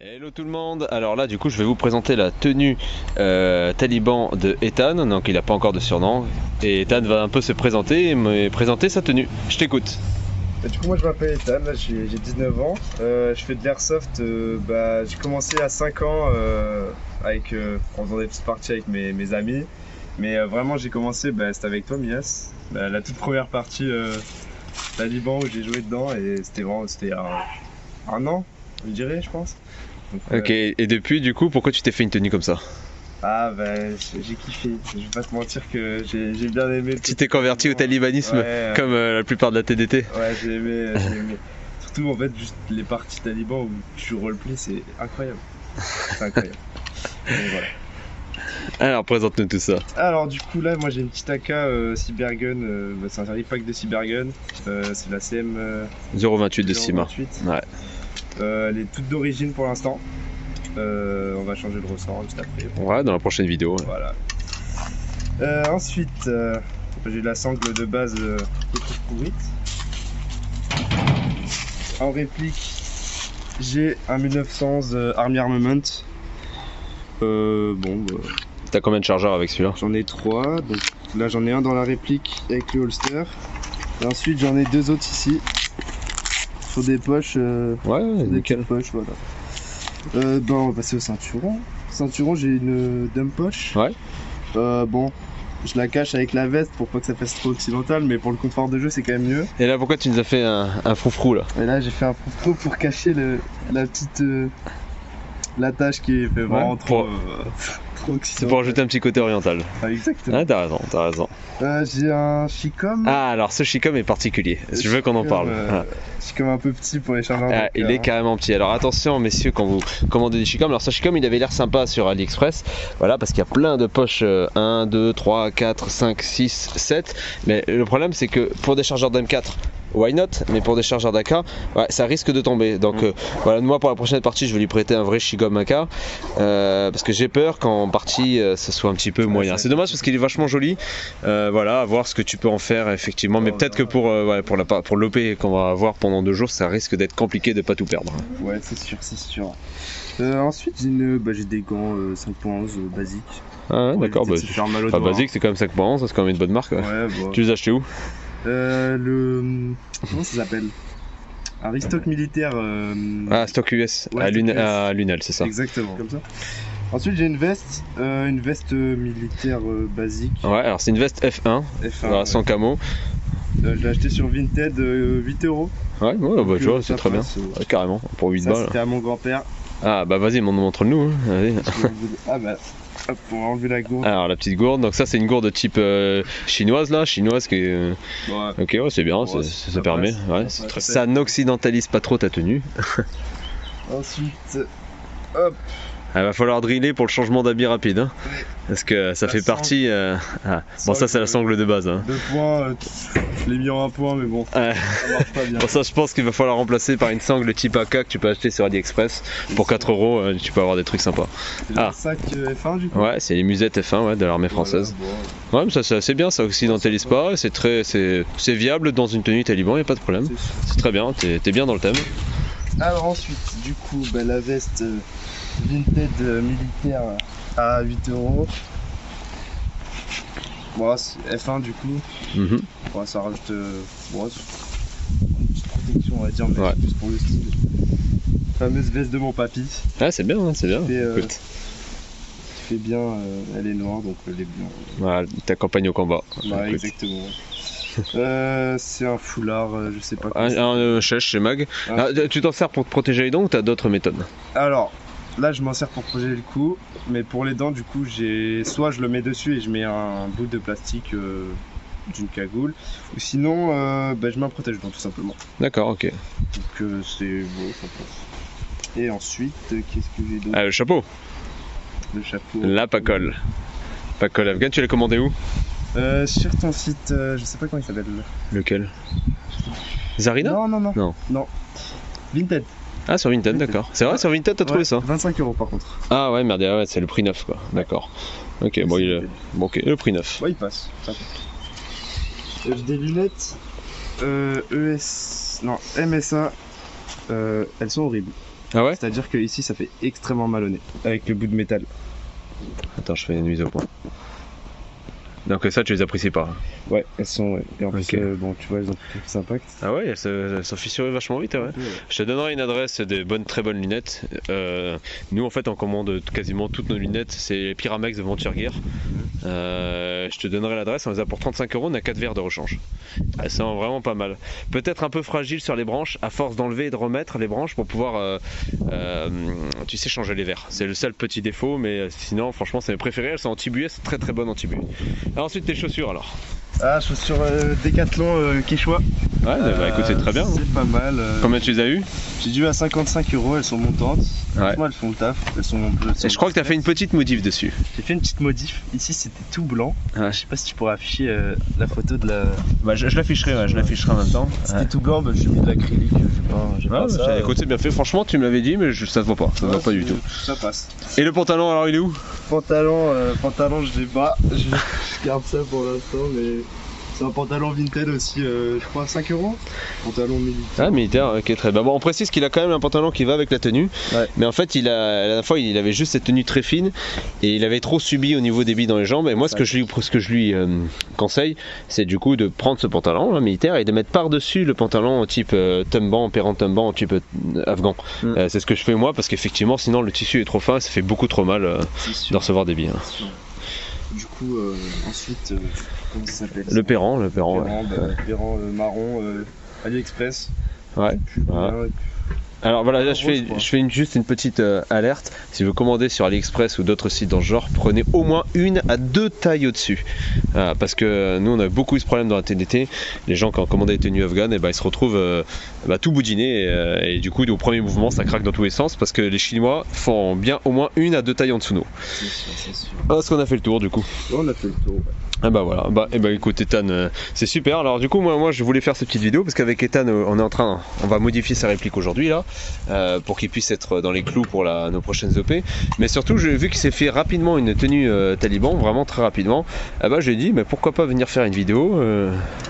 Hello tout le monde, alors là du coup je vais vous présenter la tenue taliban de Ethan, donc il n'a pas encore de surnom, et Ethan va un peu se présenter et me présenter sa tenue. Je t'écoute. Du coup moi je m'appelle Ethan, là j'ai 19 ans, je fais de l'airsoft, j'ai commencé à 5 ans en faisant des petites parties avec mes amis, mais vraiment j'ai commencé, c'était avec toi Mias, la toute première partie Taliban où j'ai joué dedans et c'était un an, je dirais je pense. Donc, Ok, et depuis du coup pourquoi tu t'es fait une tenue comme ça? J'ai kiffé, je vais pas te mentir que j'ai bien aimé. Tu t'es converti au talibanisme Ouais, comme la plupart de la TDT? Ouais, j'ai aimé. Surtout en fait juste les parties talibans où tu roleplay, c'est incroyable. C'est incroyable. Et voilà. Alors présente-nous tout ça. Alors du coup là moi j'ai une petite AK Cybergun, c'est un repack de Cybergun, c'est la CM 028 de Sima. 028. Ouais. Elle est toute d'origine pour l'instant. On va changer le ressort juste après. Ouais, dans la prochaine vidéo. Ouais. Voilà. Ensuite j'ai la sangle de base pourrite. En réplique j'ai un 1911 Army Armament. T'as combien de chargeurs avec celui-là? J'en ai 3, donc là j'en ai un dans la réplique avec le holster. Et ensuite j'en ai 2 autres ici. Sur des poches. Ouais, des nickel. poches, voilà. On va passer au ceinturon. Ceinturon j'ai une dump poche. Ouais. Je la cache avec la veste pour pas que ça fasse trop occidental, mais pour le confort de jeu c'est quand même mieux. Et là pourquoi tu nous as fait un froufrou là? Et là j'ai fait un froufrou pour cacher la petite l'attache qui est vraiment trop occidental. C'est pour ajouter un petit côté oriental. Ah, exactement. Ah t'as raison. J'ai un Chicom. Ah alors ce Chicom est particulier, je veux qu'on en parle. Chicom un peu petit pour les chargeurs. Ah, il est carrément petit. Alors attention messieurs quand vous commandez des Chicom. Alors ce Chicom il avait l'air sympa sur AliExpress. Voilà parce qu'il y a plein de poches 1, 2, 3, 4, 5, 6, 7. Mais le problème c'est que pour des chargeurs d'M4 why not, mais pour des chargeurs d'AK ouais, ça risque de tomber. Donc voilà, moi pour la prochaine partie je vais lui prêter un vrai Chicom AK parce que j'ai peur qu'en partie ça soit un petit peu moyen. C'est dommage parce qu'il est vachement joli. Voilà, à voir ce que tu peux en faire effectivement, mais peut-être que pour l'OP qu'on va avoir pendant 2 jours ça risque d'être compliqué de pas tout perdre. Ouais, c'est sûr. Ensuite j'ai des gants 5.11 basiques. Ah ouais, d'accord, basique c'est quand même 5.11, c'est quand même une bonne marque. Ouais. Tu les as achetés où? Comment ça s'appelle? Un restock militaire. Stock US, ouais, à Lunel, c'est ça. Exactement, comme ça. Ensuite j'ai une veste militaire basique. Ouais, alors c'est une veste F1, voilà, sans camo. Je l'ai acheté sur Vinted 8 €. Ouais, tu vois, c'est très bien. Ouais, carrément, pour 8 balles. C'était à mon grand-père. Ah bah vas-y, montre-le-nous. Hein. Hop, on va enlever la gourde. Alors la petite gourde, donc ça c'est une gourde type chinoise qui est... Ouais. Ok, ouais, c'est bien, ça permet. Ouais, ça n'occidentalise pas trop ta tenue. Ensuite, hop. Il va falloir driller pour le changement d'habit rapide, hein, parce que ça fait partie... Bon ça c'est la sangle de base. Hein. 2 points, je l'ai mis en 1 point mais bon, ça marche pas bien. Bon ça je pense qu'il va falloir remplacer par une sangle type AK que tu peux acheter sur AliExpress. Pour 4 €, tu peux avoir des trucs sympas. C'est le sac F1 du coup. Ouais, c'est les musettes F1 de l'armée française. Ouais, mais ça c'est assez bien, ça occidentalise pas, c'est viable dans une tenue taliban, y a pas de problème. C'est très bien, t'es bien dans le thème. Alors ensuite, du coup, la veste Vinted militaire à 8 €. Bon, F1 du coup. Bon, ça rajoute une petite protection, on va dire, mais c'est plus pour le style. Fameuse veste de mon papy. Ah, c'est bien, c'est bien. Qui fait bien, elle est noire donc elle est bien. Voilà, t'accompagnes au combat. Ouais, exactement. C'est un foulard, je sais pas quoi. Un chèche chez Mag. Tu t'en sers pour te protéger les dents ou t'as d'autres méthodes? Alors, là je m'en sers pour protéger le cou, mais pour les dents du coup soit je le mets dessus et je mets un bout de plastique d'une cagoule, ou sinon je mets un protège-dents tout simplement. D'accord, ok. Donc c'est beau, ça passe. Et ensuite, qu'est-ce que j'ai d'autre? Le chapeau. Le chapeau. La pacole. Pacole afghane, tu l'as commandé où? Sur ton site, je sais pas comment il s'appelle. Lequel? Zarina? Non. Vinted. Ah, sur Vinted, d'accord. C'est vrai, sur Vinted t'as trouvé ça? 25 € par contre. Ah ouais, merde, ouais, c'est le prix neuf quoi. D'accord. Ok, bon, ok, le prix neuf. Ouais, il passe. J'ai des lunettes MSA. Elles sont horribles. Ah ouais? C'est-à-dire que ici ça fait extrêmement mal au nez avec le bout de métal. Attends, je fais une mise au point. Donc ça, tu les apprécies pas? Ouais, elles sont, ouais. Et en plus, Ok. bon, tu vois, elles ont plus d'impact. Ah ouais, elles sont fissurées vachement vite, ouais. Je te donnerai une adresse de très bonnes lunettes. Nous, en fait, on commande quasiment toutes nos lunettes. C'est Pyramex de Venture Gear. Je te donnerai l'adresse, on les a pour 35 €, on a 4 verres de rechange. Elles sont vraiment pas mal. Peut-être un peu fragile sur les branches, à force d'enlever et de remettre les branches pour pouvoir, tu sais, changer les verres. C'est le seul petit défaut, mais sinon, franchement, c'est mes préférées. Elles sont anti-buée, c'est très bonnes anti-buée. Alors ensuite, tes chaussures alors. Ah, chaussures Decathlon Quechua. Ouais, bah écoute, c'est très bien. C'est pas mal. Combien tu les as eu? J'ai dû à 55 €, elles sont montantes. Ouais. Franchement, elles font le taf. Elles sont Et je crois que tu as fait une petite modif dessus. J'ai fait une petite modif. Ici, c'était tout blanc. Ouais. Je sais pas si tu pourrais afficher la photo de la. Bah, je l'afficherai, ouais, je l'afficherai en même temps. C'était tout blanc, bah, j'ai mis de l'acrylique. J'ai pas ça. Écoute, c'est bien fait. Franchement, tu me l'avais dit, mais ça se voit pas. Ça se voit pas du tout. Ça passe. Et le pantalon, alors il est où? Pantalon, je l'ai pas. Je garde ça pour l'instant, mais c'est un pantalon vintage aussi, je crois 5 €. Pantalon militaire. Ah, militaire, ok, très bien. Bon, on précise qu'il a quand même un pantalon qui va avec la tenue. Ouais. Mais en fait, la dernière fois, il avait juste cette tenue très fine et il avait trop subi au niveau des billes dans les jambes. Et moi, ce que je lui conseille, c'est du coup de prendre ce pantalon là, militaire et de mettre par-dessus le pantalon type tumban, Perran tumban, type afghan. C'est ce que je fais moi parce qu'effectivement, sinon le tissu est trop fin, ça fait beaucoup trop mal de recevoir des billes. Du coup, ensuite, comment ça s'appelle? Le Perran, Le ouais. Perran marron, AliExpress. Ouais. Voilà. Alors voilà, là je fais juste une petite alerte. Si vous commandez sur AliExpress ou d'autres sites dans ce genre, prenez au moins 1 à 2 tailles au-dessus. Parce que nous on a beaucoup eu ce problème dans la TDT. Les gens qui ont commandé des tenues afghanes, ils se retrouvent tout boudinés et du coup au premier mouvement ça craque dans tous les sens parce que les Chinois font bien au moins 1 à 2 tailles en dessous nous. C'est sûr. Est-ce qu'on a fait le tour du coup? On a fait le tour. Ouais. Ah bah voilà, écoute Ethan, c'est super. Alors du coup moi je voulais faire cette petite vidéo parce qu'avec Ethan on va modifier sa réplique aujourd'hui là pour qu'il puisse être dans les clous pour nos prochaines OP. Mais surtout vu qu'il s'est fait rapidement une tenue taliban, vraiment très rapidement, je lui ai dit mais pourquoi pas venir faire une vidéo,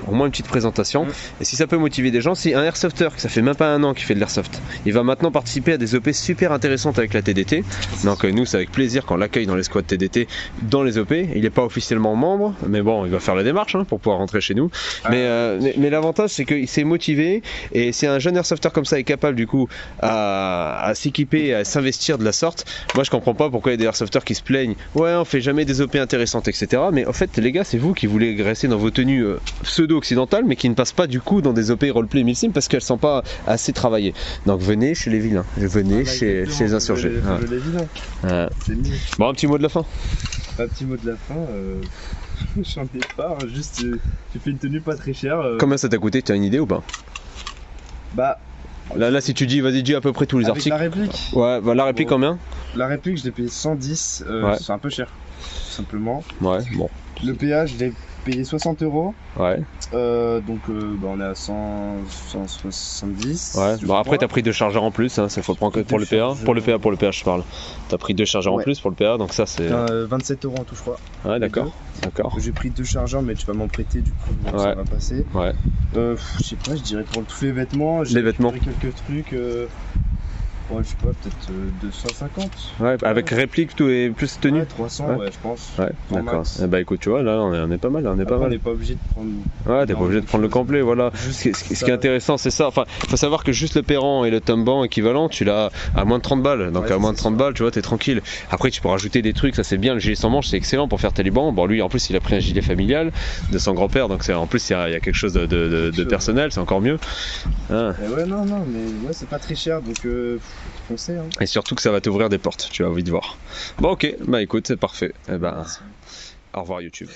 au moins une petite présentation. Et si ça peut motiver des gens, si un airsofter, que ça fait même pas 1 an qu'il fait de l'airsoft, il va maintenant participer à des OP super intéressantes avec la TDT. Donc nous c'est avec plaisir qu'on l'accueille dans les squads TDT dans les OP. Il n'est pas officiellement membre, mais bon, il va faire la démarche pour pouvoir rentrer chez nous. Mais l'avantage, c'est qu'il s'est motivé et si un jeune airsofter comme ça est capable du coup à s'équiper, à s'investir de la sorte, moi je comprends pas pourquoi il y a des airsofters qui se plaignent. Ouais, on fait jamais des OP intéressantes, etc. Mais en fait, les gars, c'est vous qui voulez rester dans vos tenues pseudo-occidentales, mais qui ne passent pas du coup dans des OP roleplay milsim parce qu'elles sont pas assez travaillées. Donc venez chez les vilains, venez chez les insurgés. Les vilains. C'est mieux. Bon, un petit mot de la fin. Un petit mot de la fin. J'en ai pas, juste j'ai fait une tenue pas très chère. Combien ça t'a coûté? Tu as une idée ou pas? Bah là si tu dis, vas-y dis à peu près tous les avec articles. La réplique. Ouais, la réplique combien? La réplique je l'ai payé 110, ouais. C'est un peu cher, tout simplement. Ouais, bon. Le péage je l'ai payé 60 €. Ouais. Donc on est à 170. Ouais, bon après t'as pris 2 chargeurs en plus, ça faut prendre pour le PA. Pour le PA je parle. T'as pris 2 chargeurs en plus pour le PA, donc ça c'est. 27 € en tout je crois. Ouais, d'accord. J'ai pris 2 chargeurs mais tu vas m'en prêter du coup, donc ça va passer. Ouais. Je sais pas, je dirais pour tous les vêtements. Les vêtements. J'ai pris quelques trucs. Ouais, je sais pas, peut-être 250. Ouais, avec réplique tout et plus tenue. Ouais, 300, ouais, je pense. Ouais, d'accord. Bah écoute, tu vois, là on est pas mal, on n'est pas obligé de prendre. Ouais, t'es pas obligé de prendre le complet, voilà. Ce qui est intéressant, c'est ça. Enfin, faut savoir que juste le Perran et le tumban équivalent, tu l'as à moins de 30 balles. Donc à moins de 30 balles, tu vois, t'es tranquille. Après, tu peux rajouter des trucs, ça c'est bien. Le gilet sans manche, c'est excellent pour faire taliban. Bon, lui, en plus, il a pris un gilet familial de son grand-père, donc en plus, il y a quelque chose de personnel, c'est encore mieux. Ouais, non, mais ouais, c'est pas très cher, donc foncez. Et surtout que ça va t'ouvrir des portes, tu as envie de voir. Bon, ok, bah écoute, c'est parfait. Au revoir YouTube.